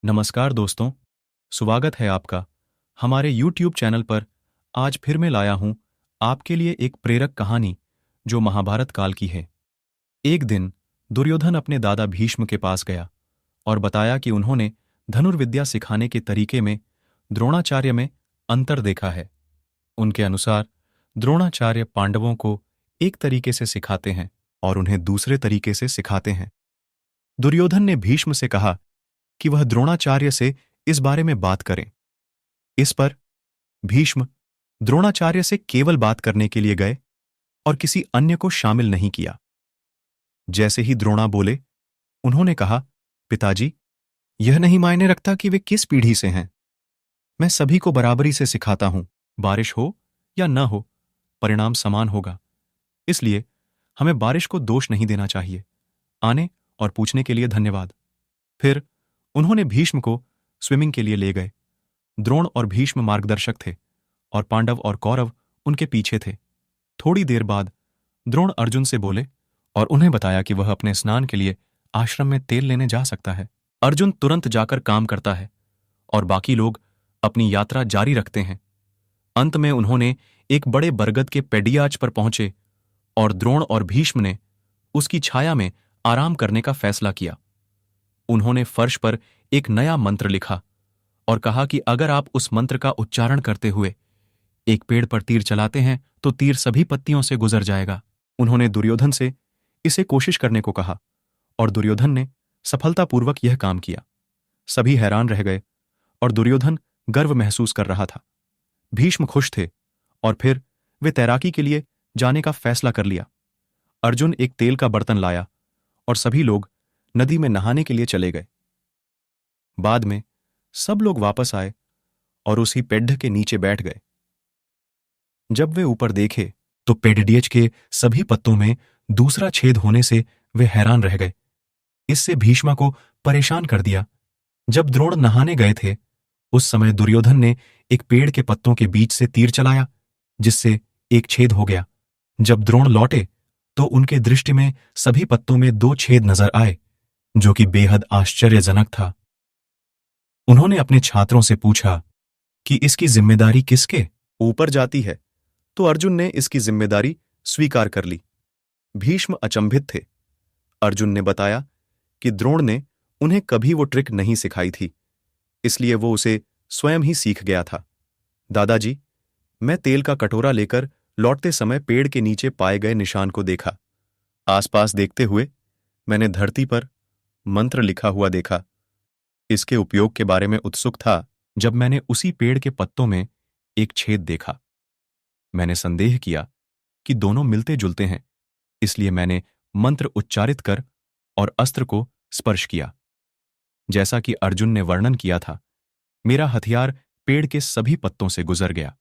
नमस्कार दोस्तों, स्वागत है आपका हमारे YouTube चैनल पर। आज फिर मैं लाया हूं आपके लिए एक प्रेरक कहानी जो महाभारत काल की है। एक दिन दुर्योधन अपने दादा भीष्म के पास गया और बताया कि उन्होंने धनुर्विद्या सिखाने के तरीके में द्रोणाचार्य में अंतर देखा है। उनके अनुसार द्रोणाचार्य पांडवों को एक तरीके से सिखाते हैं और उन्हें दूसरे तरीके से सिखाते हैं। दुर्योधन ने भीष्म से कहा कि वह द्रोणाचार्य से इस बारे में बात करें। इस पर भीष्म द्रोणाचार्य से केवल बात करने के लिए गए और किसी अन्य को शामिल नहीं किया। जैसे ही द्रोणा बोले, उन्होंने कहा, पिताजी, यह नहीं मायने रखता कि वे किस पीढ़ी से हैं। मैं सभी को बराबरी से सिखाता हूं। बारिश हो या न हो, परिणाम समान होगा। इसलिए हमें बारिश को दोष नहीं देना चाहिए। आने और पूछने के लिए धन्यवाद। फिर उन्होंने भीष्म को स्विमिंग के लिए ले गए। द्रोण और भीष्म मार्गदर्शक थे और पांडव और कौरव उनके पीछे थे। थोड़ी देर बाद द्रोण अर्जुन से बोले और उन्हें बताया कि वह अपने स्नान के लिए आश्रम में तेल लेने जा सकता है। अर्जुन तुरंत जाकर काम करता है और बाकी लोग अपनी यात्रा जारी रखते हैं। अंत में उन्होंने एक बड़े बरगद के पेड़ियाज पर पहुंचे और द्रोण और भीष्म ने उसकी छाया में आराम करने का फैसला किया। उन्होंने फर्श पर एक नया मंत्र लिखा और कहा कि अगर आप उस मंत्र का उच्चारण करते हुए एक पेड़ पर तीर चलाते हैं तो तीर सभी पत्तियों से गुजर जाएगा। उन्होंने दुर्योधन से इसे कोशिश करने को कहा और दुर्योधन ने सफलतापूर्वक यह काम किया। सभी हैरान रह गए और दुर्योधन गर्व महसूस कर रहा था। भीष्म खुश थे और फिर वे तैराकी के लिए जाने का फैसला कर लिया। अर्जुन एक तेल का बर्तन लाया और सभी लोग नदी में नहाने के लिए चले गए। बाद में सब लोग वापस आए और उसी पेड़ के नीचे बैठ गए। जब वे ऊपर देखे तो पेड़ियज के सभी पत्तों में दूसरा छेद होने से वे हैरान रह गए। इससे भीष्मा को परेशान कर दिया। जब द्रोण नहाने गए थे, उस समय दुर्योधन ने एक पेड़ के पत्तों के बीच से तीर चलाया, जिससे एक छेद हो गया। जब द्रोण लौटे तो उनके दृष्टि में सभी पत्तों में 2 छेद नजर आए, जो कि बेहद आश्चर्यजनक था। उन्होंने अपने छात्रों से पूछा कि इसकी जिम्मेदारी किसके ऊपर जाती है, तो अर्जुन ने इसकी जिम्मेदारी स्वीकार कर ली। भीष्म अचंभित थे। अर्जुन ने बताया कि द्रोण ने उन्हें कभी वो ट्रिक नहीं सिखाई थी, इसलिए वो उसे स्वयं ही सीख गया था। दादाजी, मैं तेल का कटोरा लेकर लौटते समय पेड़ के नीचे पाए गए निशान को देखा। आसपास देखते हुए मैंने धरती पर मंत्र लिखा हुआ देखा। इसके उपयोग के बारे में उत्सुक था जब मैंने उसी पेड़ के पत्तों में एक छेद देखा। मैंने संदेह किया कि दोनों मिलते जुलते हैं, इसलिए मैंने मंत्र उच्चारित कर और अस्त्र को स्पर्श किया। जैसा कि अर्जुन ने वर्णन किया था, मेरा हथियार पेड़ के सभी पत्तों से गुजर गया।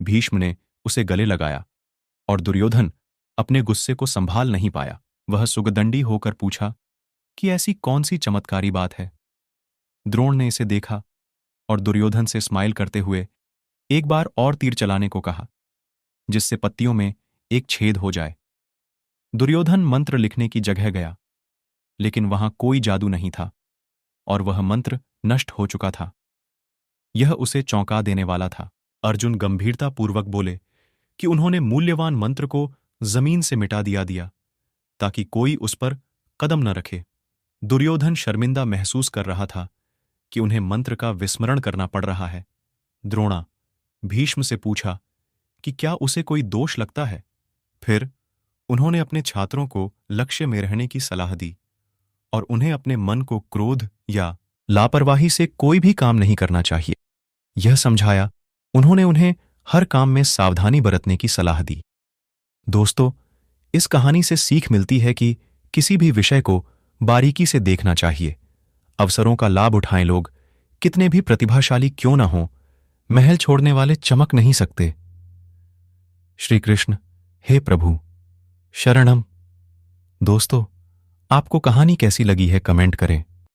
भीष्म ने उसे गले लगाया और दुर्योधन अपने गुस्से को संभाल नहीं पाया। वह सुगदंडी होकर पूछा कि ऐसी कौन सी चमत्कारी बात है। द्रोण ने इसे देखा और दुर्योधन से स्माइल करते हुए एक बार और तीर चलाने को कहा, जिससे पत्तियों में एक छेद हो जाए। दुर्योधन मंत्र लिखने की जगह गया, लेकिन वहां कोई जादू नहीं था और वह मंत्र नष्ट हो चुका था। यह उसे चौंका देने वाला था। अर्जुन गंभीरतापूर्वक बोले कि उन्होंने मूल्यवान मंत्र को जमीन से मिटा दिया ताकि कोई उस पर कदम न रखे। दुर्योधन शर्मिंदा महसूस कर रहा था कि उन्हें मंत्र का विस्मरण करना पड़ रहा है। द्रोणा भीष्म से पूछा कि क्या उसे कोई दोष लगता है। फिर उन्होंने अपने छात्रों को लक्ष्य में रहने की सलाह दी और उन्हें अपने मन को क्रोध या लापरवाही से कोई भी काम नहीं करना चाहिए, यह समझाया। उन्होंने उन्हें हर काम में सावधानी बरतने की सलाह दी। दोस्तों, इस कहानी से सीख मिलती है कि किसी भी विषय को बारीकी से देखना चाहिए। अवसरों का लाभ उठाएं लोग, कितने भी प्रतिभाशाली क्यों ना हों, महल छोड़ने वाले चमक नहीं सकते। श्री कृष्ण, हे प्रभु, शरणम। दोस्तों, आपको कहानी कैसी लगी है कमेंट करें।